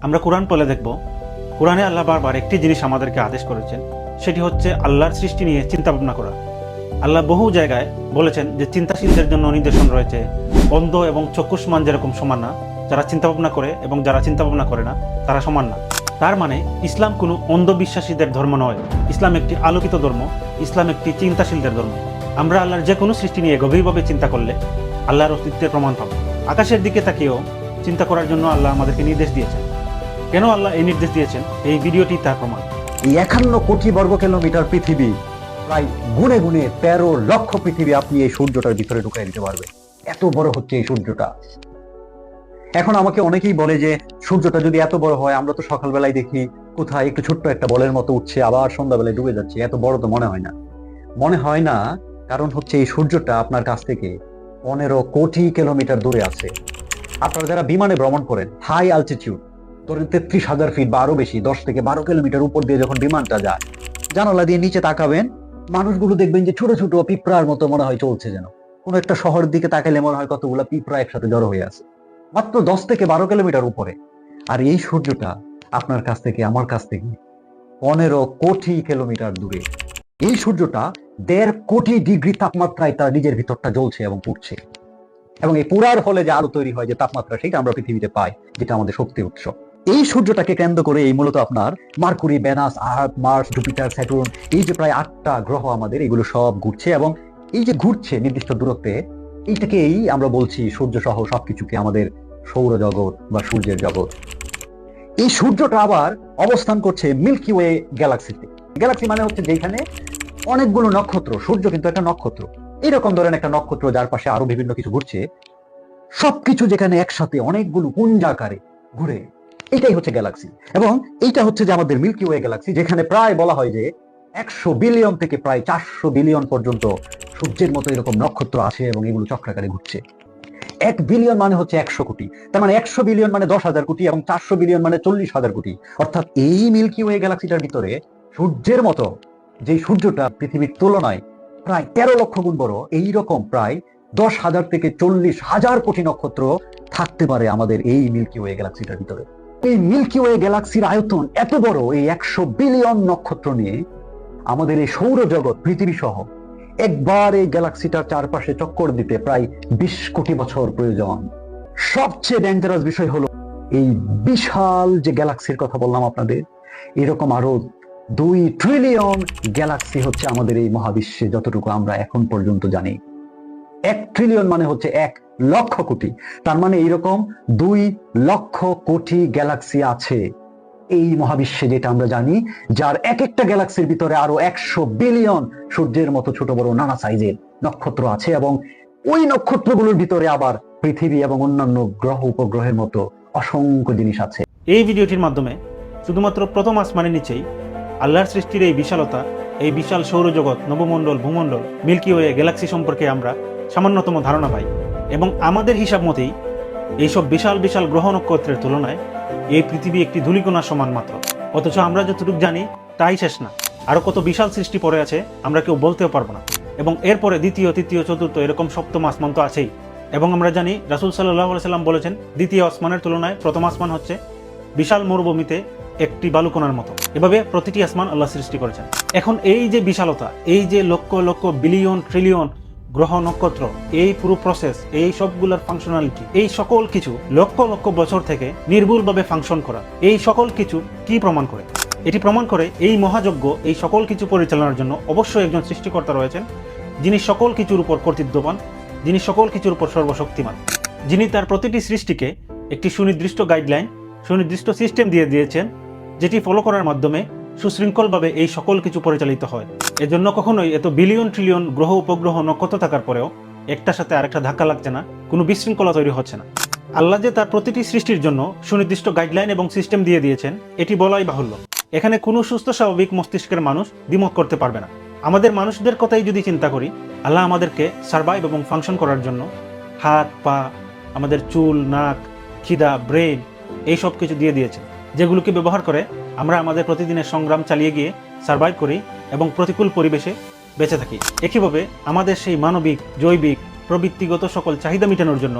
আমরা কোরআন পড়লে দেখব, কোরআনে আল্লাহ বারবার একটি জিনিস আমাদেরকে আদেশ করেছেন, সেটি হচ্ছে আল্লাহর সৃষ্টি নিয়ে চিন্তা ভাবনা করা। আল্লাহ বহু জায়গায় বলেছেন যে চিন্তাশীলদের জন্য নির্দেশন রয়েছে। অন্ধ এবং চক্ষুষ্মান যেরকম সমান না, যারা চিন্তা ভাবনা করে এবং যারা চিন্তা ভাবনা করে না তারা সমান না। তার মানে ইসলাম কোনো অন্ধবিশ্বাসীদের ধর্ম নয়, ইসলাম একটি আলোকিত ধর্ম, ইসলাম একটি চিন্তাশীলদের ধর্ম। আমরা আল্লাহর যে কোনো সৃষ্টি নিয়ে গভীরভাবে চিন্তা করলে আল্লাহর অস্তিত্বের প্রমাণ পাবো। আকাশের দিকে তাকিয়েও চিন্তা করার জন্য আল্লাহ আমাদেরকে নির্দেশ দিয়েছেন। কেন আল্লাহ এই নির্দেশ দিয়েছেন, এই ভিডিওটি তার প্রমাণ। এই 51 কোটি বর্গ কিলোমিটার পৃথিবী, প্রায় গুনে গুনে 13 লক্ষ পৃথিবী আপনি এই সূর্যটার ভিতরে ঢুকিয়ে দিতে পারবেন। এত বড় হচ্ছে এই সূর্যটা। এখন আমাকে অনেকেই বলে যে সূর্যটা যদি এত বড় হয়, আমরা তো সকালবেলায় দেখি কোথায় একটু ছোট্ট একটা বলের মতো উঠছে, আবার সন্ধ্যাবেলায় ডুবে যাচ্ছে, এত বড় তো মনে হয় না। মনে হয় না, কারণ হচ্ছে এই সূর্যটা আপনার কাছ থেকে 15 কোটি কিলোমিটার দূরে আছে। আপনারা যারা বিমানে ভ্রমণ করেন, হাই অ্যালটিটিউড, ধরেন 33,000 ফিট বা আরো বেশি, 10 থেকে 12 কিলোমিটার উপর দিয়ে যখন বিমানটা যায়, জানালা দিয়ে নিচে তাকাবেন, মানুষগুলো দেখবেন যে ছোট ছোট পিঁপড়ার মতো মনে হয় চলছে, যেন কোন একটা শহরের দিকে তাকাইলে মনে হয় কতগুলো পিঁপড়া একসাথে জড়ো হয়ে আছে, মাত্র 10 থেকে 12 কিলোমিটার উপরে। আর এই সূর্যটা আপনার কাছ থেকে, আমার কাছ থেকে 15 কোটি কিলোমিটার দূরে। এই সূর্যটা 1.5 কোটি ডিগ্রি তাপমাত্রায় তার নিজের ভিতরটা জ্বলছে এবং পুড়ছে, এবং এই পুরার ফলে যে আলো তৈরি হয়, যে তাপমাত্রা, সেটা আমরা পৃথিবীতে পাই, যেটা আমাদের শক্তির উৎস। এই সূর্যটাকে কেন্দ্র করে এই মূলত আপনার মার্কুরি, ভেনাস, আর্থ, মার্স, জুপিটার, স্যাটার্ন, এই যে প্রায় 8টা গ্রহ আমাদের, এগুলো সব ঘুরছে, এবং এই যে ঘুরছে নির্দিষ্ট দূরত্বে, এইটাকেই আমরা বলছি সূর্য সহ সবকিছুকে আমাদের সৌরজগৎ বা সূর্যের জগৎ। এই সূর্যটা আবার অবস্থান করছে মিল্কি ওয়ে গ্যালাক্সিতে। গ্যালাক্সি মানে হচ্ছে যেখানে অনেকগুলো নক্ষত্র, সূর্য কিন্তু একটা নক্ষত্র, এরকম ধরেন একটা নক্ষত্র যার পাশে আরো বিভিন্ন কিছু ঘুরছে, সবকিছু যেখানে একসাথে অনেকগুলো পুঞ্জাকারে ঘুরে, এটাই হচ্ছে গ্যালাক্সি। এবং এইটা হচ্ছে যে আমাদের মিল্কি ওয়ে গ্যালাক্সি, যেখানে প্রায় বলা হয় যে 100 বিলিয়ন থেকে প্রায় 400 বিলিয়ন পর্যন্ত সূর্যের মতো এরকম নক্ষত্র আছে, এবং এগুলো চক্রাকারে ঘুরছে। 1 বিলিয়ন মানে হচ্ছে 100 কোটি, তার মানে 100 বিলিয়ন মানে 10,000 কোটি, এবং 400 বিলিয়ন মানে 40,000 কোটি। অর্থাৎ এই মিল্কি ওয়ে গ্যালাক্সিটার ভিতরে সূর্যের মতো, যে সূর্যটা পৃথিবীর তুলনায় প্রায় 13 লক্ষ গুণ বড়, এইরকম প্রায় 10,000 থেকে 40,000 কোটি নক্ষত্র থাকতে পারে আমাদের এই মিল্কি ওয়ে গ্যালাক্সিটার ভিতরে। এই মিল্কি ওয়ে গ্যালাক্সির আয়তন এত বড়, এই 100 বিলিয়ন নক্ষত্র নিয়ে আমাদের এই সৌরজগৎ পৃথিবী সহ একবার এই গ্যালাক্সিটার চারপাশে চক্কর দিতে প্রায় 20 কোটি বছর প্রয়োজন। সবচেয়ে ডেঞ্জারাস বিষয় হলো, এই বিশাল যে গ্যালাক্সির কথা বললাম আপনাদের, এরকম আরো 2 ট্রিলিয়ন গ্যালাক্সি হচ্ছে আমাদের এই মহাবিশ্বে, যতটুকু আমরা এখন পর্যন্ত জানি। 1 ট্রিলিয়ন মানে হচ্ছে 1 লক্ষ কোটি, তার মানে এইরকম 2 লক্ষ কোটি গ্যালাক্সি আছে এই মহাবিশ্বে, যেটা আমরা জানি, যার এক একটা গ্যালাক্সির ভিতরে আরো 100 বিলিয়ন সূর্যের মতো ছোট বড় নানা সাইজের নক্ষত্র আছে, এবং ওই নক্ষত্রগুলোর ভিতরে আবার পৃথিবী এবং অন্যান্য গ্রহ উপগ্রহের মতো অসংখ্য জিনিস আছে। এই ভিডিওটির মাধ্যমে শুধুমাত্র প্রথম আসমানের নিচেই আল্লাহর সৃষ্টির এই বিশালতা, এই বিশাল সৌরজগৎ, নবমণ্ডল, ভূমণ্ডল, মিল্কি ওয়ে গ্যালাক্সি সম্পর্কে আমরা সামান্যতম ধারণা পাই। এবং আমাদের হিসাব মতেই এইসব বিশাল বিশাল গ্রহ নক্ষত্রের তুলনায় এই পৃথিবী একটি ধূলিকণার সমান মাত্র। অথচ আমরা যতটুকু জানি তাই শেষ না, আরো কত বিশাল সৃষ্টি পড়ে আছে আমরা কেউ বলতেও পারবো না। এবং এরপরে দ্বিতীয়, তৃতীয়, চতুর্থ, এরকম সপ্তম আসমান তো আছেই। এবং আমরা জানি রাসূল সাল্লাল্লাহু আলাইহি সাল্লাম বলেছেন, দ্বিতীয় আসমানের তুলনায় প্রথম আসমান হচ্ছে বিশাল মরুভূমিতে একটি বালুকণার মতো। এভাবে প্রতিটি আসমান আল্লাহ সৃষ্টি করেছেন। এখন এই যে বিশালতা, এই যে লক্ষ লক্ষ বিলিয়ন ট্রিলিয়ন গ্রহ নক্ষত্র, এই পুরো প্রসেস, এই সবগুলোর ফাংশনালিটি, এই সকল কিছু লক্ষ লক্ষ বছর থেকে নির্ভুলভাবে ফাংশন করা, এই সকল কিছু কি প্রমাণ করে? এটি প্রমাণ করে এই মহাযজ্ঞ, এই সকল কিছু পরিচালনার জন্য অবশ্যই একজন সৃষ্টিকর্তা রয়েছেন, যিনি সকল কিছুর উপর কর্তৃত্ববান, যিনি সকল কিছুর উপর সর্বশক্তিমান, যিনি তার প্রতিটি সৃষ্টিকে একটি সুনির্দিষ্ট গাইডলাইন, সুনির্দিষ্ট সিস্টেম দিয়ে দিয়েছেন, যেটি ফলো করার মাধ্যমে সুশৃঙ্খলভাবে এই সকল কিছু পরিচালিত হয়। এজন্য কখনোই এত বিলিয়ন ট্রিলিয়ন গ্রহ উপগ্রহ নক্ষত্র থাকার পরেও একটার সাথে আরেকটা ধাক্কা লাগছে না, কোনো বিশৃঙ্খলা তৈরি হচ্ছে না। আল্লাহ যে তার প্রতিটি সৃষ্টির জন্য সুনির্দিষ্ট গাইডলাইন এবং সিস্টেম দিয়ে দিয়েছেন, এটি বলাই বাহুল্য। এখানে কোনো সুস্থ স্বাভাবিক মস্তিষ্কের মানুষ দ্বিমত করতে পারবে না। আমাদের মানুষদের কথাই যদি চিন্তা করি, আল্লাহ আমাদেরকে সার্ভাইভ এবং ফাংশন করার জন্য হাত, পা, আমাদের চুল, নাক, খিদা, ব্রেন, এই সব কিছু দিয়ে দিয়েছেন, যেগুলোকে ব্যবহার করে আমরা আমাদের প্রতিদিনের সংগ্রাম চালিয়ে গিয়ে সার্ভাইভ করি এবং প্রতিকূল পরিবেশে বেঁচে থাকি। একইভাবে আমাদের সেই মানবিক, জৈবিক, প্রবৃত্তিগত সকল চাহিদা মেটানোর জন্য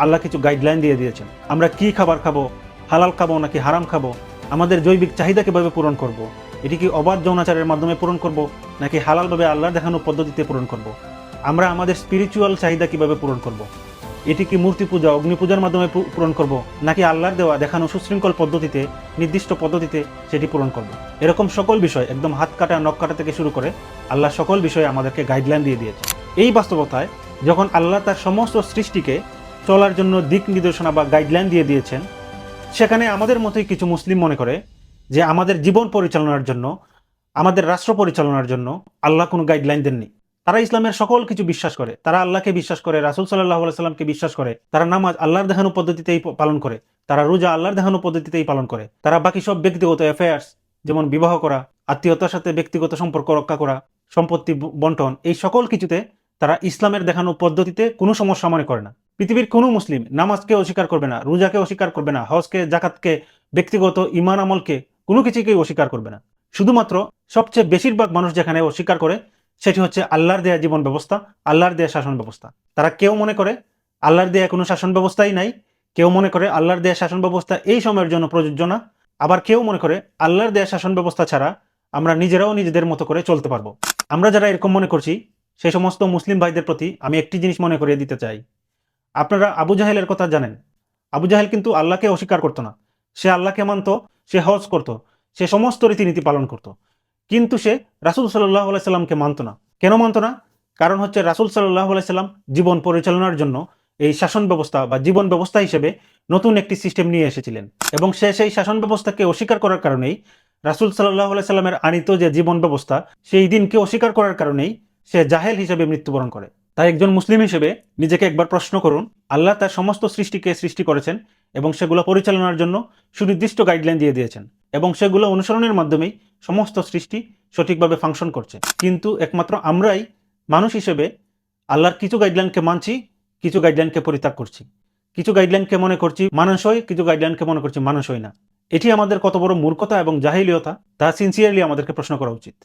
আল্লাহ কিছু গাইডলাইন দিয়ে দিয়েছেন। আমরা কি খাবার খাবো, হালাল খাবো নাকি হারাম খাবো, আমাদের জৈবিক চাহিদা কিভাবে পূরণ করব। এটি কি অবাধ যৌনাচারের মাধ্যমে পূরণ করব নাকি হালালভাবে আল্লাহর দেখানো পদ্ধতিতে পূরণ করব। আমরা আমাদের স্পিরিচুয়াল চাহিদা কিভাবে পূরণ করব। এটি কি মূর্তি পূজা অগ্নি পূজার মাধ্যমে পূরণ করব নাকি আল্লাহর দেওয়া দেখানো সুশৃঙ্খল পদ্ধতিতে নির্দিষ্ট পদ্ধতিতে সেটি পূরণ করব। এরকম সকল বিষয় একদম হাত কাটা নখ কাটা থেকে শুরু করে আল্লাহ সকল বিষয়ে আমাদেরকে গাইডলাইন দিয়ে দিয়েছে। এই বাস্তবতায় যখন আল্লাহ তার সমস্ত সৃষ্টিকে চলার জন্য দিক নির্দেশনা বা গাইডলাইন দিয়ে দিয়েছেন, সেখানে আমাদের মতোই কিছু মুসলিম মনে করে যে আমাদের জীবন পরিচালনার জন্য, আমাদের রাষ্ট্র পরিচালনার জন্য আল্লাহ কোনো গাইডলাইন দেননি। তারা ইসলামের সকল কিছু বিশ্বাস করে, তারা আল্লাহকে বিশ্বাস করে, রাসূল সাল্লাল্লাহু আলাইহি সাল্লামকে বিশ্বাস করে, তারা নামাজ আল্লাহর দেখানো পদ্ধতিতেই পালন করে, তারা রোজা আল্লাহর দেখানো পদ্ধতিতেই পালন করে, তারা বাকি সব ব্যক্তিগত অ্যাফেয়ার্স যেমন বিবাহ করা, আত্মীয়তার সাথে ব্যক্তিগত সম্পর্ক রক্ষা করা, সম্পত্তি বন্টন, এই সকল কিছুতে তারা ইসলামের দেখানো পদ্ধতিতে কোনো সমস্যা মনে করে না। পৃথিবীর কোনো মুসলিম নামাজকে অস্বীকার করবে না, রোজাকে অস্বীকার করবে না, হজকে, জাকাতকে, ব্যক্তিগত ঈমান আমলকে, কোনো কিছুকেই অস্বীকার করবে না। শুধুমাত্র সবচেয়ে বেশিরভাগ মানুষ যেখানে অস্বীকার করে সেটি হচ্ছে আল্লাহর দেয়া জীবন ব্যবস্থা, আল্লাহর দেয়া শাসন ব্যবস্থা। তারা কেউ মনে করে আল্লাহর দেয়া কোনো শাসন ব্যবস্থাই নাই, কেউ মনে করে আল্লাহর দেয়া শাসন ব্যবস্থা এই সময়ের জন্য প্রযোজ্য না, আবার কেউ মনে করে আল্লাহর দেয়া শাসন ব্যবস্থা ছাড়া আমরা নিজেরাও নিজেদের মতো করে চলতে পারবো। আমরা যারা এরকম মনে করছি সেই সমস্ত মুসলিম ভাইদের প্রতি আমি একটি জিনিস মনে করিয়ে দিতে চাই। আপনারা আবু জাহেলের কথা জানেন। আবু জাহেল কিন্তু আল্লাহকে অস্বীকার করতো না, সে আল্লাহকে মানত, সে হজ করত, সে সমস্ত রীতিনীতি পালন করত, কিন্তু সে রাসূল সাল্লাল্লাহু আলাইহি সাল্লামকে মানত না। কেন মানত না? কারণ হচ্ছে রাসূল সাল্লাল্লাহু আলাইহি সাল্লাম জীবন পরিচালনার জন্য এই শাসন ব্যবস্থা বা জীবন ব্যবস্থা হিসেবে নতুন একটি সিস্টেম নিয়ে এসেছিলেন, এবং সে সেই শাসন ব্যবস্থাকে অস্বীকার করার কারণেই রাসূল সাল্লাল্লাহু আলাইহি সাল্লামের আনিত যে জীবন ব্যবস্থা সেই দিনকে অস্বীকার করার কারণেই সে জাহেল হিসেবে মৃত্যুবরণ করে। তাই একজন মুসলিম হিসেবে নিজেকে একবার প্রশ্ন করুন, আল্লাহ তার সমস্ত সৃষ্টিকে সৃষ্টি করেছেন এবং সেগুলো পরিচালনার জন্য সুনির্দিষ্ট গাইডলাইন দিয়ে দিয়েছেন, এবং সেগুলো অনুসরণের মাধ্যমেই সমস্ত সৃষ্টি সঠিকভাবে ফাংশন করছে। কিন্তু একমাত্র আমরাই মানুষ হিসেবে আল্লাহর কিছু গাইডলাইনকে মানছি, কিছু গাইডলাইনকে পরিত্যাগ করছি, কিছু গাইডলাইনকে মনে করছি মানানসই, কিছু গাইডলাইনকে মনে করছি মানানসই না। এটি আমাদের কত বড় মূর্খতা এবং জাহিলিয়তা তা সিনসিয়ারলি আমাদেরকে প্রশ্ন করা উচিত।